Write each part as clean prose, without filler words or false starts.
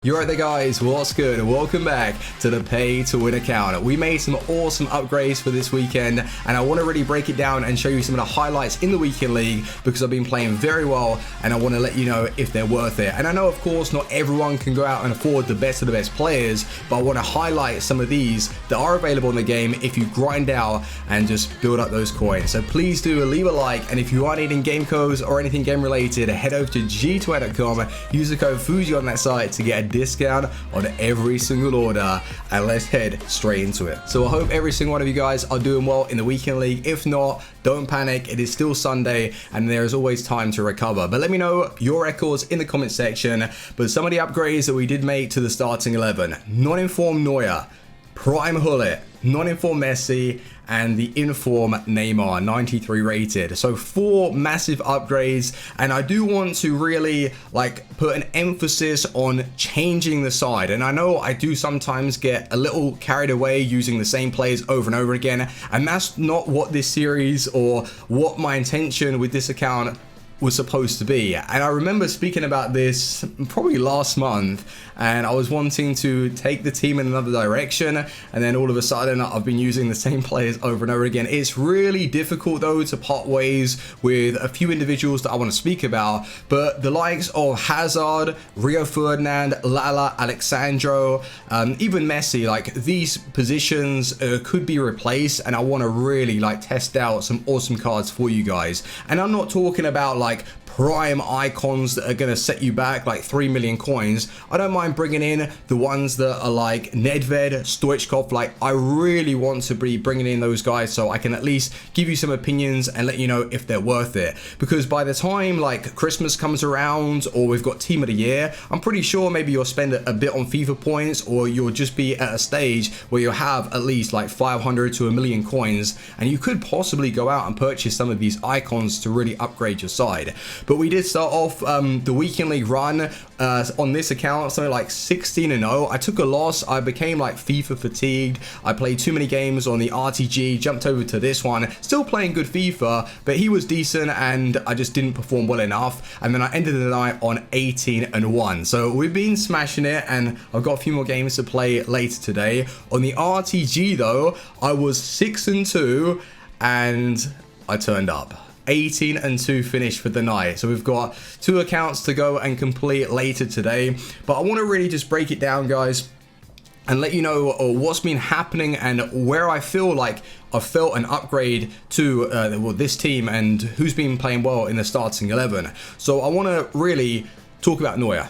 You're right there guys, what's good? Welcome back to the pay to win account. We made some awesome upgrades for this weekend and I want to really break it down and show you some of the highlights in the weekend league because I've been playing very well and I want to let you know if they're worth it. And I know of course not everyone can go out and afford the best of the best players, but I want to highlight some of these that are available in the game if you grind out and just build up those coins. So please do leave a like, and if you are needing game codes or anything game related, head over to g2w.com, use the code Fuji on that site to get a discount on every single order, and let's head straight into it. So I hope every single one of you guys are doing well in the weekend league. If not, don't panic, it is still Sunday and there is always time to recover. But let me know your records in the comment section. But some of the upgrades that we did make to the starting 11: non-informed Neuer, prime Hullet, non-informed Messi, and the inform Neymar, 93 rated. So 4 massive upgrades, and I do want to really put an emphasis on changing the side. And I know I do sometimes get a little carried away using the same players over and over again, and that's not what this series or what my intention with this account was supposed to be. And I remember speaking about this probably last month, and I was wanting to take the team in another direction, and then all of a sudden I've been using the same players over and over again. It's really difficult though to part ways with a few individuals that I want to speak about, but the likes of Hazard, Rio Ferdinand, Lala, Alexandro, even Messi, these positions could be replaced, and I want to really test out some awesome cards for you guys. And I'm not talking about prime icons that are going to set you back 3 million coins. I don't mind bringing in the ones that are like Nedved, Stoichkov. I really want to be bringing in those guys so I can at least give you some opinions and let you know if they're worth it. Because by the time Christmas comes around or we've got team of the year, I'm pretty sure maybe you'll spend a bit on FIFA points, or you'll just be at a stage where you'll have at least 500 to 1 million coins, and you could possibly go out and purchase some of these icons to really upgrade your side. But we did start off the weekend league run on this account, something like 16-0. I took a loss. I became FIFA fatigued. I played too many games on the RTG, jumped over to this one, still playing good FIFA, but he was decent and I just didn't perform well enough. And then I ended the night on 18-1. So we've been smashing it, and I've got a few more games to play later today. On the RTG though, I was 6-2 and I turned up. 18-2 finish for the night. So we've got 2 accounts to go and complete later today, but I want to really just break it down, guys, and let you know what's been happening and where I feel I've felt an upgrade to this team and who's been playing well in the starting 11. So I want to really talk about Neuer.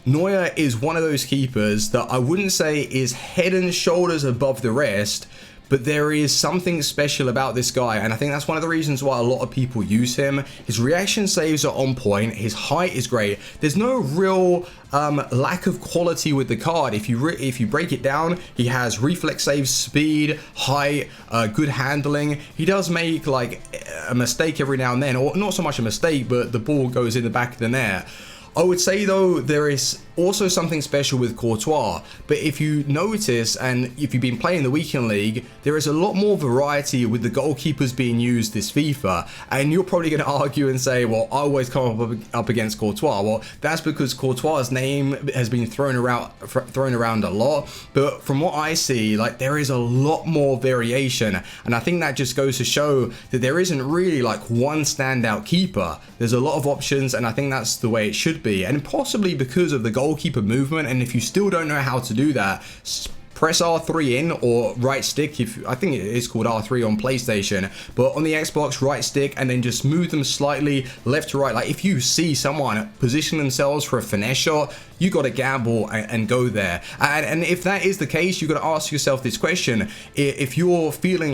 Neuer is one of those keepers that I wouldn't say is head and shoulders above the rest, but there is something special about this guy, and I think that's one of the reasons why a lot of people use him. His reaction saves are on point, his height is great, there's no real lack of quality with the card. If you break it down, he has reflex save, speed, height, good handling. He does make a mistake every now and then, or not so much a mistake, but the ball goes in the back of the net. I would say though there is also something special with Courtois, but if you notice and if you've been playing the weekend league, there is a lot more variety with the goalkeepers being used this FIFA. And you're probably going to argue and say, well, I always come up against Courtois. Well, that's because Courtois' name has been thrown around a lot, but from what I see, there is a lot more variation, and I think that just goes to show that there isn't really one standout keeper. There's a lot of options, and I think that's the way it should be, and possibly because of the goalkeeper movement. And if you still don't know how to do that, press R3 in, or right stick, I think it is called R3 on PlayStation, but on the Xbox, right stick, and then just move them slightly left to right. If you see someone position themselves for a finesse shot, you got to gamble and go there. And if that is the case, you got to ask yourself this question: if you're feeling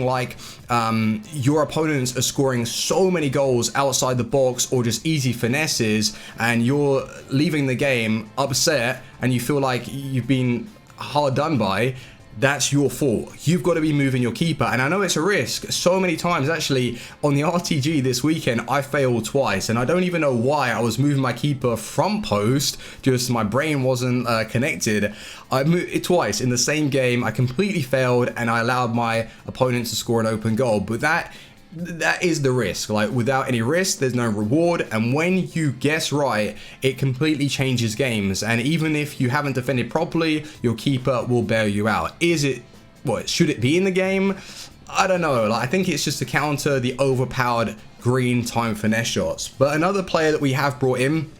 your opponents are scoring so many goals outside the box or just easy finesses, and you're leaving the game upset and you feel like you've been hard done by, that's your fault. You've got to be moving your keeper. And I know it's a risk. So many times actually on the RTG this weekend I failed twice, and I don't even know why. I was moving my keeper from post, just my brain wasn't connected. I moved it twice in the same game. I completely failed and I allowed my opponent to score an open goal. But that that is the risk. Like, without any risk, there's no reward, and when you guess right, it completely changes games. And even if you haven't defended properly, your keeper will bail you out. Is it, what, should it be in the game? I don't know. Like, I think it's just to counter the overpowered green time finesse shots. But another player that we have brought in,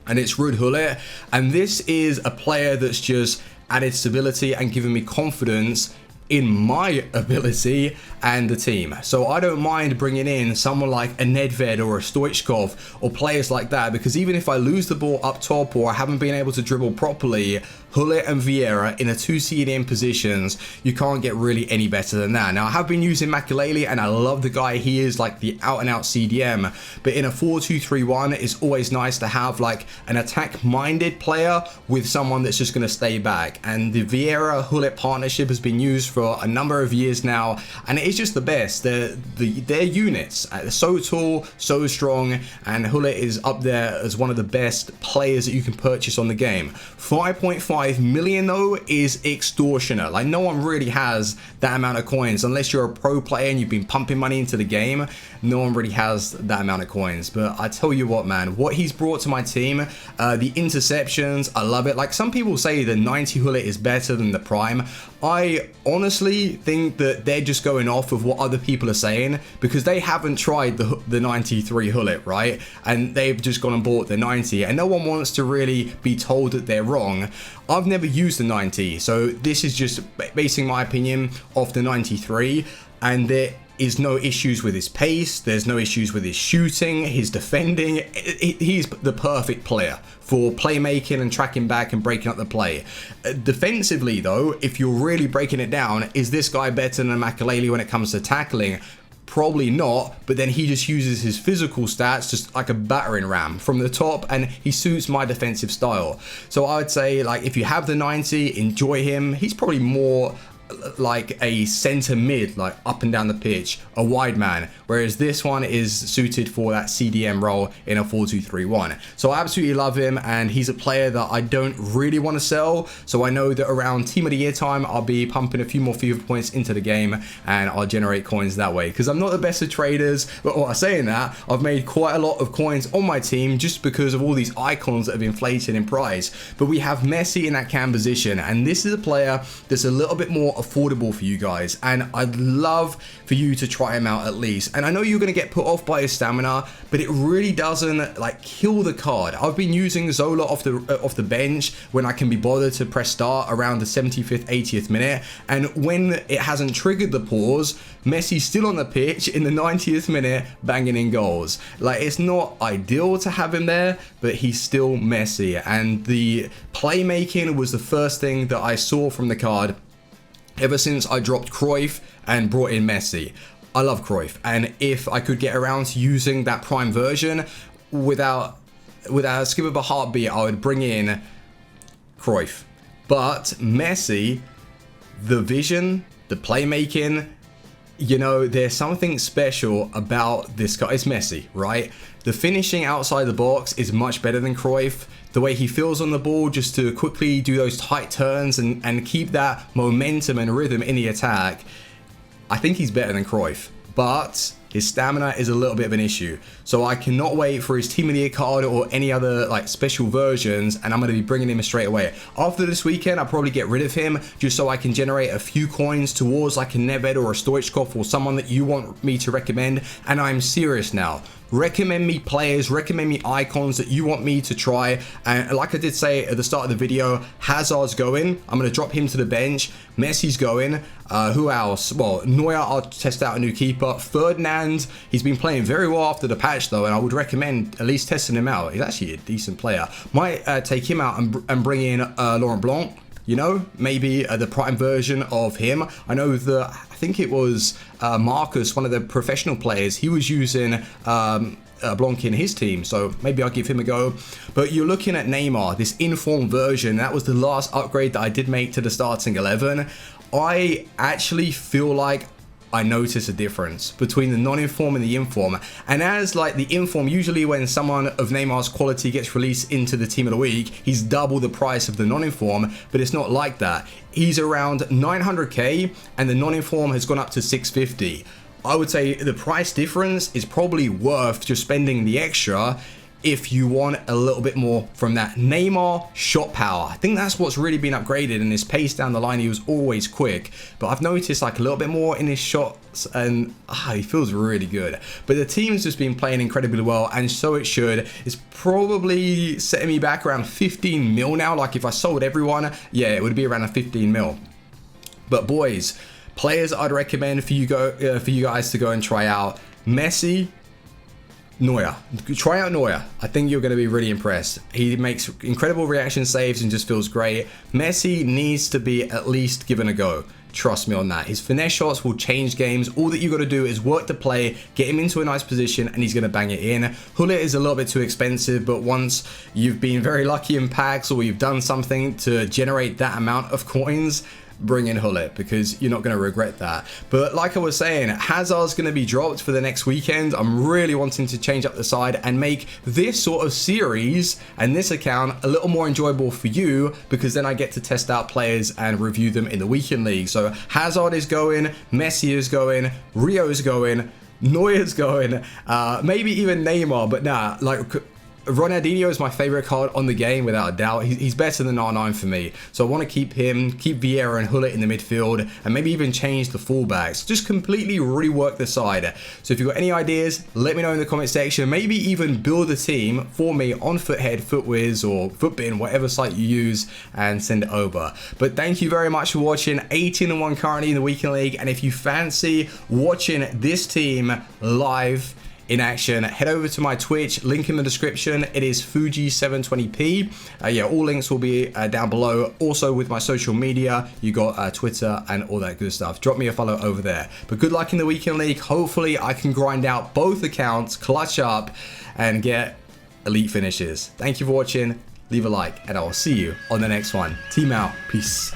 and it's Ruud Gullit, and this is a player that's just added stability and given me confidence in my ability and the team. So I don't mind bringing in someone like a Nedved or a Stoichkov or players like that, because even if I lose the ball up top or I haven't been able to dribble properly, Gullit and Vieira in a 2 CDM positions, you can't get really any better than that. Now, I have been using Makelele and I love the guy. He is like the out and out CDM, but in a 4-2-3-1, it's always nice to have like an attack minded player with someone that's just going to stay back. And the Vieira Gullit partnership has been used for a number of years now, and it is just the best. Their units are so tall, so strong, and Gullit is up there as one of the best players that you can purchase on the game. 5.5 million though is extortionate. Like, no one really has that amount of coins unless you're a pro player and you've been pumping money into the game. No one really has that amount of coins. But I tell you what, man, what he's brought to my team, the interceptions, I love it. Like, some people say the 90 Gullit is better than the prime. I honestly think that they're just going off of what other people are saying, because they haven't tried the 93 Gullit, right? And they've just gone and bought the 90, and no one wants to really be told that they're wrong. I've never used the 90, so this is just basing my opinion off the 93, and there is no issues with his pace, there's no issues with his shooting, his defending. He's the perfect player for playmaking and tracking back and breaking up the play. Defensively though, if you're really breaking it down, is this guy better than Makelele when it comes to tackling? Probably not, but then he just uses his physical stats just like a battering ram from the top, and he suits my defensive style. So I would say, like, if you have the 90, enjoy him. He's probably more like a center mid, like up and down the pitch, a wide man, whereas this one is suited for that CDM role in a 4-2-3-1. So I absolutely love him, and he's a player that I don't really want to sell. So I know that around team of the year time, I'll be pumping a few more FIFA points into the game and I'll generate coins that way, because I'm not the best of traders. But while saying that, I've made quite a lot of coins on my team just because of all these icons that have inflated in price. But we have Messi in that cam position, and this is a player that's a little bit more affordable for you guys, and I'd love for you to try him out at least. And I know you're going to get put off by his stamina, but it really doesn't like kill the card. I've been using Zola off the bench when I can be bothered to press start around the 75th 80th minute, and when it hasn't triggered the pause, Messi's still on the pitch in the 90th minute banging in goals. Like, it's not ideal to have him there, but he's still Messi, and the playmaking was the first thing that I saw from the card ever since I dropped Cruyff and brought in Messi. I love Cruyff, and if I could get around to using that prime version without a skip of a heartbeat, I would bring in Cruyff. But Messi, the vision, the playmaking, you know, there's something special about this guy. It's Messi, right? The finishing outside the box is much better than Cruyff. The way he feels on the ball just to quickly do those tight turns and keep that momentum and rhythm in the attack, I think he's better than Cruyff. But his stamina is a little bit of an issue. So I cannot wait for his Team of the Year card or any other like special versions, and I'm going to be bringing him straight away. After this weekend, I'll probably get rid of him just so I can generate a few coins towards like a Nedved or a Stoichkov or someone that you want me to recommend. And I'm serious now. Recommend me players, recommend me icons that you want me to try. And like I did say at the start of the video, Hazard's going. I'm going to drop him to the bench. Messi's going. Who else? Well, Neuer, I'll test out a new keeper. Ferdinand, he's been playing very well after the patch though, and I would recommend at least testing him out. He's actually a decent player. Might take him out and bring in Laurent Blanc. You know, maybe the prime version of him. I know that, I think it was Marcus, one of the professional players, he was using Blanc in his team, so maybe I'll give him a go. But you're looking at Neymar, this informed version. That was the last upgrade that I did make to the starting 11. I actually feel like I notice a difference between the non-inform and the inform. And as like the inform, usually when someone of Neymar's quality gets released into the team of the week, he's double the price of the non-inform, but it's not like that. He's around 900k and the non-inform has gone up to 650. I would say the price difference is probably worth just spending the extra if you want a little bit more from that Neymar shot power. I think that's what's really been upgraded, and his pace down the line, he was always quick, but I've noticed like a little bit more in his shots, and he feels really good. But the team's just been playing incredibly well, and so it should. It's probably setting me back around 15 mil now. Like if I sold everyone, yeah, it would be around a 15 mil. But boys, players I'd recommend for you guys to go and try out: Messi, Neuer. Try out Neuer. I think you're going to be really impressed. He makes incredible reaction saves and just feels great. Messi needs to be at least given a go. Trust me on that. His finesse shots will change games. All that you got to do is work the play, get him into a nice position, and he's going to bang it in. Gullit is a little bit too expensive, but once you've been very lucky in packs or you've done something to generate that amount of coins, bring in Gullit, because you're not going to regret that. But like I was saying, Hazard's going to be dropped for the next weekend. I'm really wanting to change up the side and make this sort of series and this account a little more enjoyable for you, because then I get to test out players and review them in the weekend league. So Hazard is going, Messi is going, Rio is going, Neuer's going, maybe even Neymar, but nah, like Ronaldinho is my favorite card on the game without a doubt. He's better than R9 for me. So I want to keep him, keep Vieira and Gullit in the midfield, and maybe even change the fullbacks. Just completely rework the side. So if you've got any ideas, let me know in the comment section. Maybe even build a team for me on Foothead, Footwiz, or Footbin, whatever site you use, and send it over. But thank you very much for watching. 18-1 currently in the weekend league, and if you fancy watching this team live in action, head over to my Twitch, link in the description. It is Fuji720p. Yeah, all links will be down below. Also with my social media, you got Twitter and all that good stuff. Drop me a follow over there. But good luck in the weekend league. Hopefully I can grind out both accounts, clutch up, and get elite finishes. Thank you for watching. Leave a like, and I will see you on the next one. Team out. Peace.